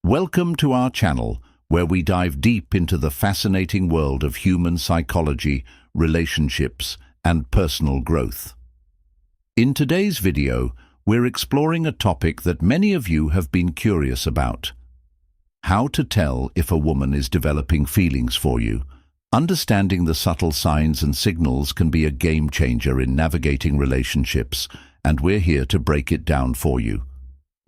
Welcome to our channel, where we dive deep into the fascinating world of human psychology, relationships, and personal growth. In today's video, we're exploring a topic that many of you have been curious about: how to tell if a woman is developing feelings for you. Understanding the subtle signs and signals can be a game changer in navigating relationships, and we're here to break it down for you.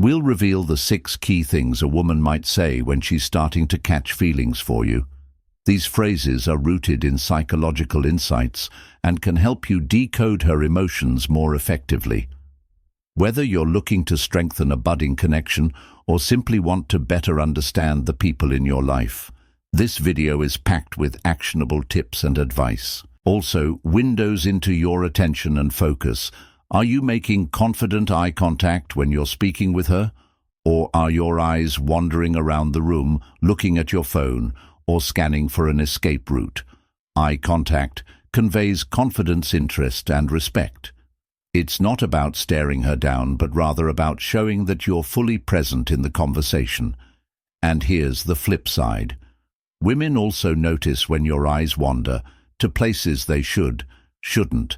We'll reveal the 6 key things a woman might say when she's starting to catch feelings for you. These phrases are rooted in psychological insights and can help you decode her emotions more effectively. Whether you're looking to strengthen a budding connection or simply want to better understand the people in your life, this video is packed with actionable tips and advice. Also, windows into your attention and focus. Are you making confident eye contact when you're speaking with her? Or are your eyes wandering around the room, looking at your phone, or scanning for an escape route? Eye contact conveys confidence, interest, and respect. It's not about staring her down, but rather about showing that you're fully present in the conversation. And here's the flip side. Women also notice when your eyes wander to places they shouldn't.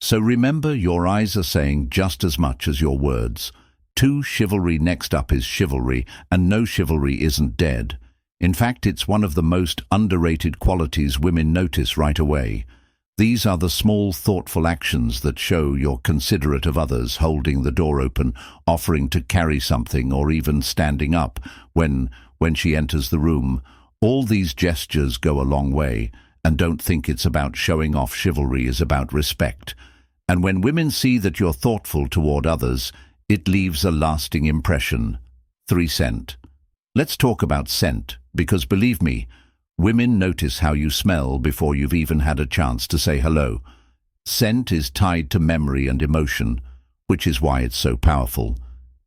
So remember, your eyes are saying just as much as your words. 2 chivalry. Next up is chivalry, and no, chivalry isn't dead. In fact, it's one of the most underrated qualities women notice right away. These are the small, thoughtful actions that show you're considerate of others, holding the door open, offering to carry something, or even standing up when she enters the room. All these gestures go a long way, and don't think it's about showing off. Chivalry is about respect. And when women see that you're thoughtful toward others, it leaves a lasting impression. 3. Scent. Let's talk about scent, because believe me, women notice how you smell before you've even had a chance to say hello. Scent is tied to memory and emotion, which is why it's so powerful.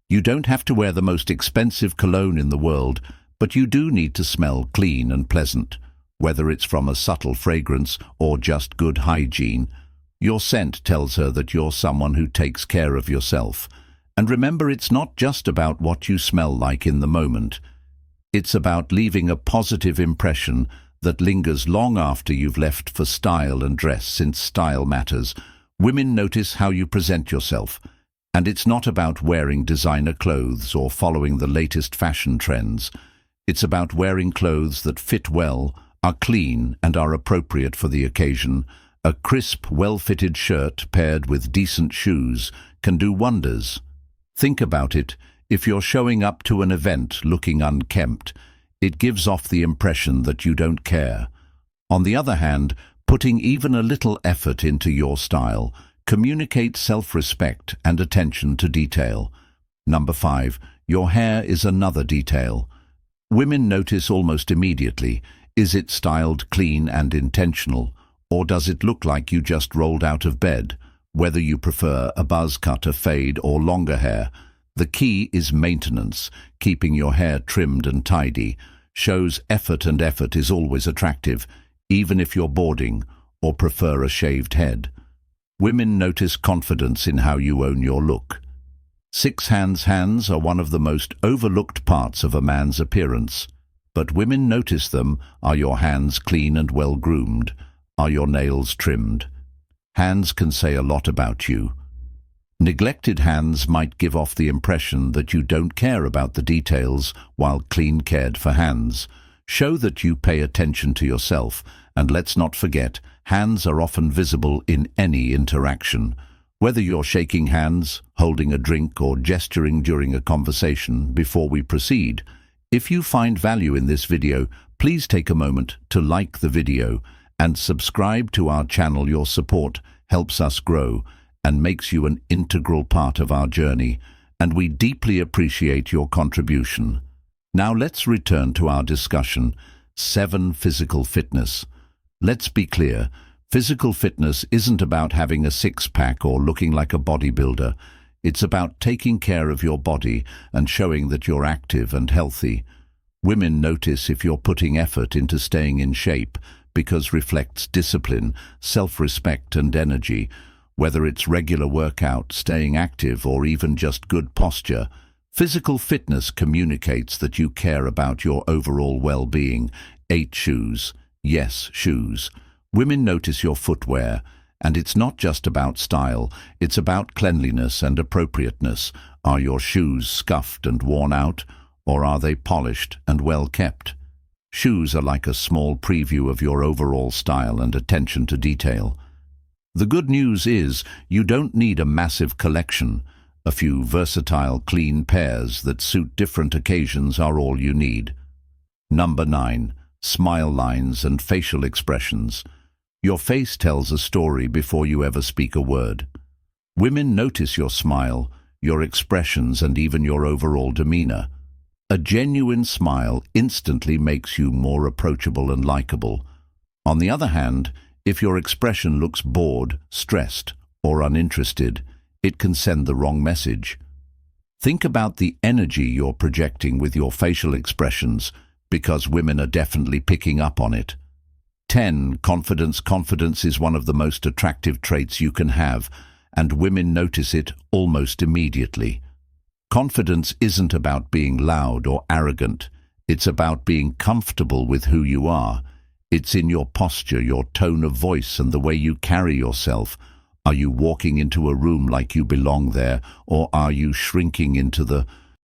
You don't have to wear the most expensive cologne in the world, but you do need to smell clean and pleasant. Whether it's from a subtle fragrance or just good hygiene, your scent tells her that you're someone who takes care of yourself. And remember, it's not just about what you smell like in the moment. It's about leaving a positive impression that lingers long after you've left for style and dress, since style matters. Women notice how you present yourself, and it's not about wearing designer clothes or following the latest fashion trends. It's about wearing clothes that fit well, are clean, and are appropriate for the occasion. A crisp, well-fitted shirt paired with decent shoes can do wonders. Think about it. If you're showing up to an event looking unkempt, it gives off the impression that you don't care. On the other hand, putting even a little effort into your style communicates self-respect and attention to detail. 5. Your hair is another detail. Women notice almost immediately. Is it styled clean and intentional, or does it look like you just rolled out of bed? Whether you prefer a buzz cut, a fade, or longer hair, the key is maintenance. Keeping your hair trimmed and tidy shows effort, and effort is always attractive, even if you're boring or prefer a shaved head. Women notice confidence in how you own your look. 6. Hands are one of the most overlooked parts of a man's appearance, but women notice them. Are your hands clean and well-groomed? Are your nails trimmed? Hands can say a lot about you. Neglected hands might give off the impression that you don't care about the details, while clean, cared-for hands show that you pay attention to yourself. And let's not forget, hands are often visible in any interaction. Whether you're shaking hands, holding a drink, or gesturing during a conversation. Before we proceed, if you find value in this video, please take a moment to like the video and subscribe to our channel. Your support helps us grow and makes you an integral part of our journey, and we deeply appreciate your contribution. Now let's return to our discussion. 7. Physical fitness. Let's be clear. Physical fitness isn't about having a six-pack or looking like a bodybuilder. It's about taking care of your body and showing that you're active and healthy. Women notice if you're putting effort into staying in shape, because reflects discipline, self-respect, and energy. Whether it's regular workout, staying active, or even just good posture, Physical fitness communicates that you care about your overall well-being. 8 shoes. Yes, shoes. Women notice your footwear, and it's not just about style, it's about cleanliness and appropriateness. Are your shoes scuffed and worn out, or are they polished and well kept? Shoes are like a small preview of your overall style and attention to detail. The good news is you don't need a massive collection. A few versatile, clean pairs that suit different occasions are all you need. Number 9. Smile lines and facial expressions. Your face tells a story before you ever speak a word. Women notice your smile, your expressions, and even your overall demeanor. A genuine smile instantly makes you more approachable and likable. On the other hand, if your expression looks bored, stressed, or uninterested, it can send the wrong message. Think about the energy you're projecting with your facial expressions, because women are definitely picking up on it. 10. Confidence. Confidence is one of the most attractive traits you can have, and women notice it almost immediately. Confidence isn't about being loud or arrogant. It's about being comfortable with who you are. It's in your posture, your tone of voice, and the way you carry yourself. Are you walking into a room like you belong there, or are you shrinking into the...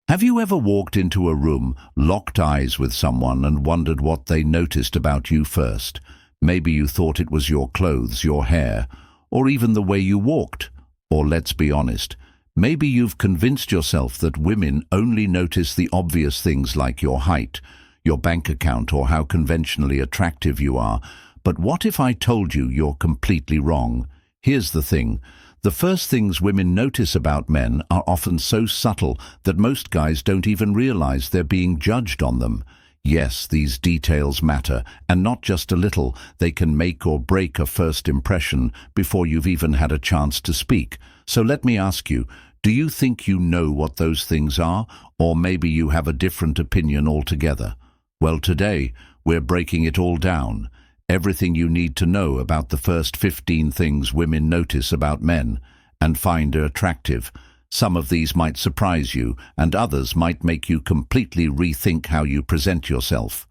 Have you ever walked into a room, locked eyes with someone, and wondered what they noticed about you first? Maybe you thought it was your clothes, your hair, or even the way you walked. Or let's be honest, maybe you've convinced yourself that women only notice the obvious things like your height, your bank account, or how conventionally attractive you are. But what if I told you you're completely wrong? Here's the thing. The first things women notice about men are often so subtle that most guys don't even realize they're being judged on them. Yes, these details matter, and not just a little. They can make or break a first impression before you've even had a chance to speak. So let me ask you, do you think you know what those things are, or maybe you have a different opinion altogether? Well, today, we're breaking it all down. Everything you need to know about the first 15 things women notice about men and find attractive. Some of these might surprise you, and others might make you completely rethink how you present yourself.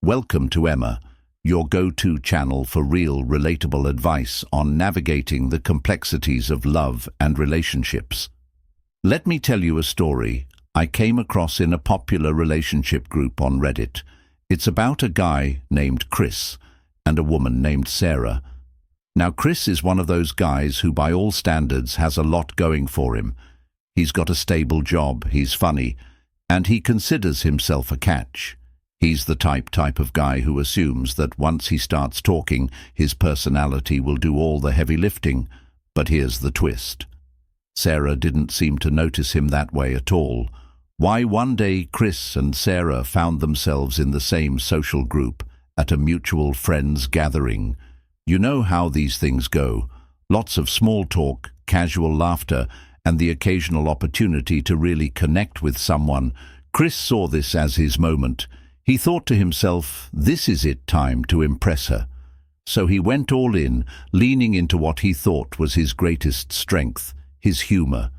Welcome to Emma, your go-to channel for real, relatable advice on navigating the complexities of love and relationships. Let me tell you a story I came across in a popular relationship group on Reddit. It's about a guy named Chris and a woman named Sarah. Now, Chris is one of those guys who by all standards has a lot going for him. He's got a stable job, he's funny, and he considers himself a catch. He's the type of guy who assumes that once he starts talking, his personality will do all the heavy lifting. But here's the twist. Sarah didn't seem to notice him that way at all. Why, one day Chris and Sarah found themselves in the same social group at a mutual friends gathering. You know how these things go. Lots of small talk, casual laughter, and the occasional opportunity to really connect with someone. Chris saw this as his moment. He thought to himself, this is it time to impress her. So he went all in, leaning into what he thought was his greatest strength, his humor.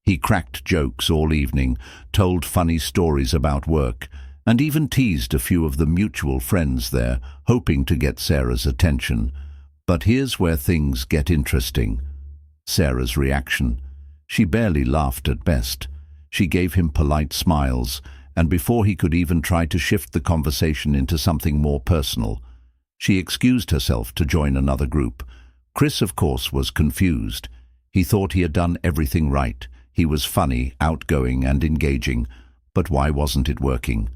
He cracked jokes all evening, told funny stories about work, and even teased a few of the mutual friends there, hoping to get Sarah's attention. But here's where things get interesting. Sarah's reaction. She barely laughed at best. She gave him polite smiles, and before he could even try to shift the conversation into something more personal, she excused herself to join another group. Chris, of course, was confused. He thought he had done everything right. He was funny, outgoing, and engaging. But why wasn't it working?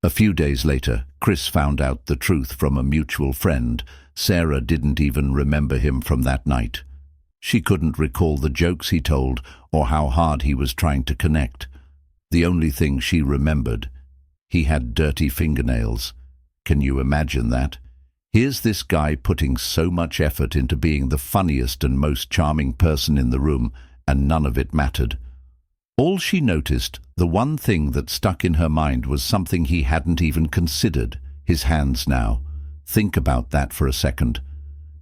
A few days later, Chris found out the truth from a mutual friend. Sarah didn't even remember him from that night. She couldn't recall the jokes he told or how hard he was trying to connect. The only thing she remembered, he had dirty fingernails. Can you imagine that? Here's this guy putting so much effort into being the funniest and most charming person in the room, and none of it mattered. All she noticed, the one thing that stuck in her mind, was something he hadn't even considered: his hands now. Think about that for a second.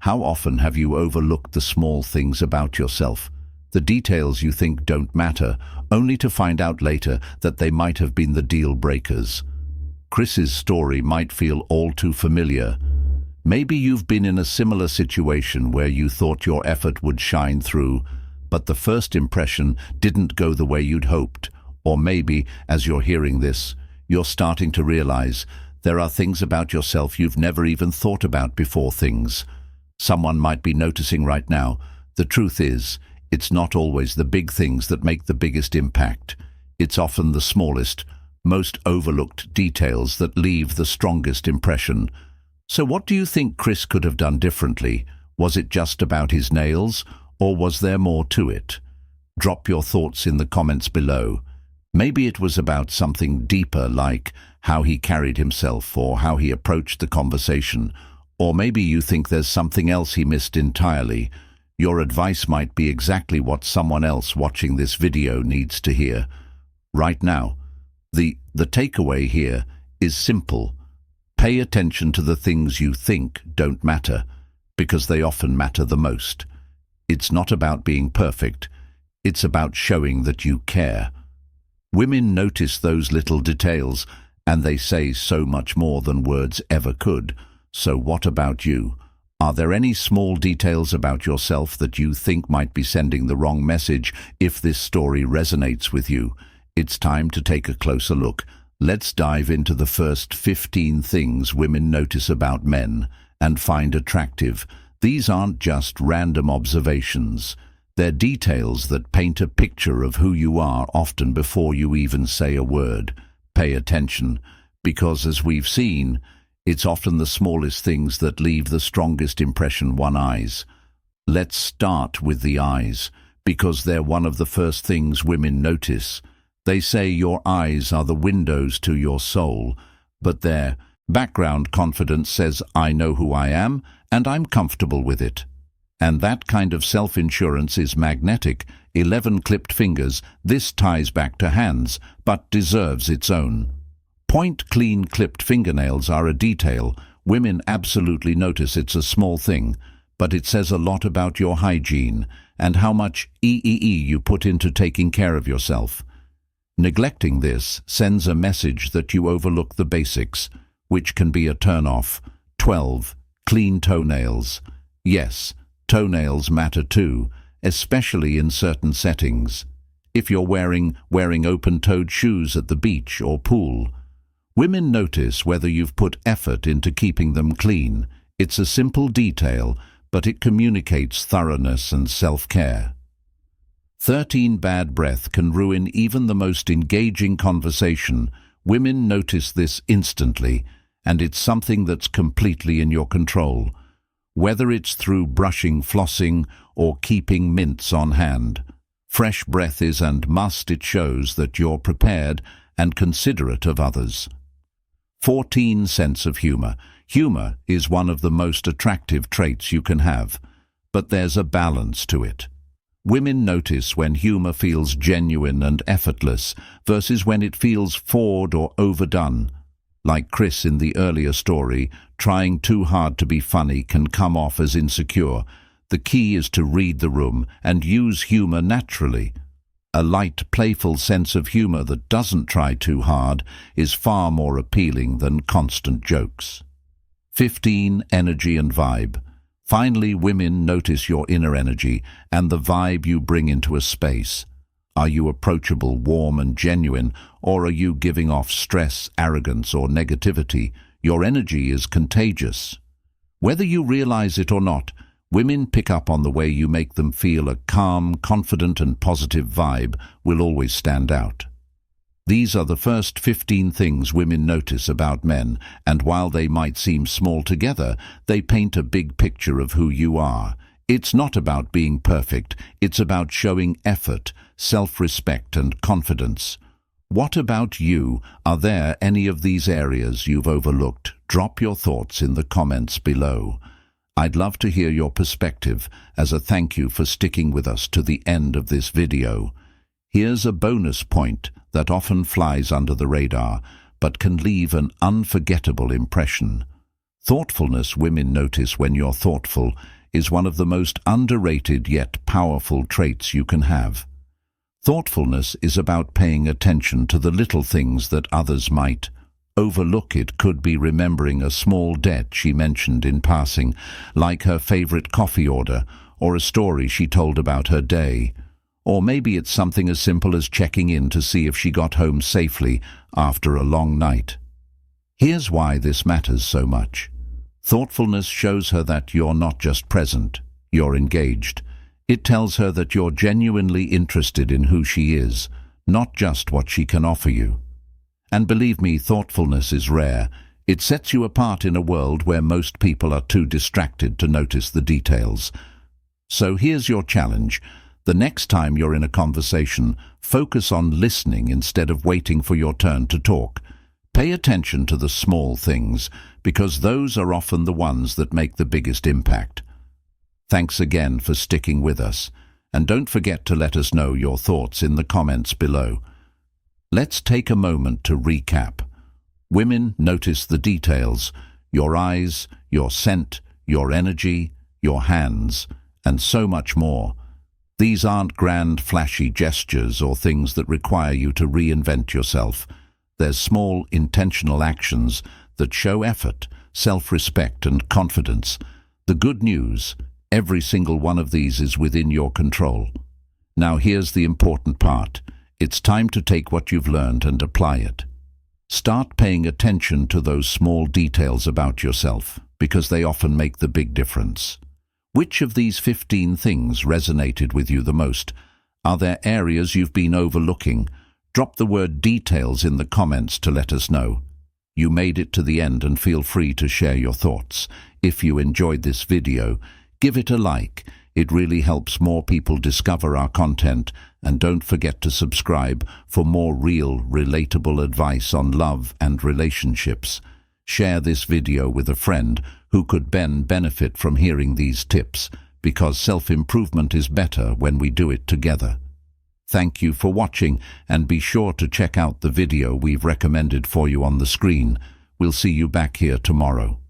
How often have you overlooked the small things about yourself? The details you think don't matter, only to find out later that they might have been the deal breakers. Chris's story might feel all too familiar. Maybe you've been in a similar situation where you thought your effort would shine through, but the first impression didn't go the way you'd hoped. Or maybe, as you're hearing this, you're starting to realize there are things about yourself you've never even thought about before. Things someone might be noticing right now. The truth is, it's not always the big things that make the biggest impact. It's often the smallest, most overlooked details that leave the strongest impression. So what do you think Chris could have done differently? Was it just about his nails, or was there more to it? Drop your thoughts in the comments below. Maybe it was about something deeper, like how he carried himself or how he approached the conversation. Or maybe you think there's something else he missed entirely. Your advice might be exactly what someone else watching this video needs to hear. Right now, the takeaway here is simple. Pay attention to the things you think don't matter, because they often matter the most. It's not about being perfect. It's about showing that you care. Women notice those little details, and they say so much more than words ever could. So what about you? Are there any small details about yourself that you think might be sending the wrong message? If this story resonates with you, it's time to take a closer look. Let's dive into the first 15 things women notice about men and find attractive. These aren't just random observations. They're details that paint a picture of who you are often before you even say a word. Pay attention, because as we've seen, it's often the smallest things that leave the strongest impression. Eyes. Let's start with the eyes, because they're one of the first things women notice. They say your eyes are the windows to your soul, but their background confidence says, I know who I am, and I'm comfortable with it. And that kind of self-insurance is magnetic. 11 clipped fingers. This ties back to hands, but deserves its own. Point clean clipped fingernails are a detail. Women absolutely notice. It's a small thing, but it says a lot about your hygiene and how much you put into taking care of yourself. Neglecting this sends a message that you overlook the basics, which can be a turn-off. 12. Clean toenails. Yes, toenails matter too, especially in certain settings. If you're wearing open-toed shoes at the beach or pool, women notice whether you've put effort into keeping them clean. It's a simple detail, but it communicates thoroughness and self-care. 13. Bad breath can ruin even the most engaging conversation. Women notice this instantly, and it's something that's completely in your control. Whether it's through brushing, flossing, or keeping mints on hand. Fresh breath is and must. It shows that you're prepared and considerate of others. 14. Sense of humor. Humor is one of the most attractive traits you can have, but there's a balance to it. Women notice when humor feels genuine and effortless versus when it feels forced or overdone. Like Chris in the earlier story, trying too hard to be funny can come off as insecure. The key is to read the room and use humor naturally. A light, playful sense of humor that doesn't try too hard is far more appealing than constant jokes. 15. Energy and vibe. Finally, women notice your inner energy and the vibe you bring into a space. Are you approachable, warm and genuine, or are you giving off stress, arrogance or negativity? Your energy is contagious. Whether you realize it or not, women pick up on the way you make them feel. A calm, confident and positive vibe will always stand out. These are the first 15 things women notice about men, and while they might seem small together, they paint a big picture of who you are. It's not about being perfect, it's about showing effort, self-respect and confidence. What about you? Are there any of these areas you've overlooked? Drop your thoughts in the comments below. I'd love to hear your perspective as a thank you for sticking with us to the end of this video. Here's a bonus point that often flies under the radar, but can leave an unforgettable impression. Thoughtfulness. Women notice when you're thoughtful. is one of the most underrated yet powerful traits you can have. Thoughtfulness is about paying attention to the little things that others might overlook. It could be remembering a small debt she mentioned in passing, like her favorite coffee order or a story she told about her day. Or maybe it's something as simple as checking in to see if she got home safely after a long night. Here's why this matters so much. Thoughtfulness shows her that you're not just present, you're engaged. It tells her that you're genuinely interested in who she is, not just what she can offer you. And believe me, thoughtfulness is rare. It sets you apart in a world where most people are too distracted to notice the details. So here's your challenge. The next time you're in a conversation, focus on listening instead of waiting for your turn to talk. Pay attention to the small things, because those are often the ones that make the biggest impact. Thanks again for sticking with us, and don't forget to let us know your thoughts in the comments below. Let's take a moment to recap. Women notice the details: your eyes, your scent, your energy, your hands, and so much more. These aren't grand, flashy gestures or things that require you to reinvent yourself. They're small, intentional actions that show effort, self-respect, and confidence. The good news: every single one of these is within your control. Now here's the important part. It's time to take what you've learned and apply it. Start paying attention to those small details about yourself, because they often make the big difference. Which of these 15 things resonated with you the most? Are there areas you've been overlooking? Drop the word details in the comments to let us know. You made it to the end, and feel free to share your thoughts. If you enjoyed this video, give it a like. It really helps more people discover our content, and don't forget to subscribe for more real, relatable advice on love and relationships. Share this video with a friend who could benefit from hearing these tips, because self-improvement is better when we do it together. Thank you for watching, and be sure to check out the video we've recommended for you on the screen. We'll see you back here tomorrow.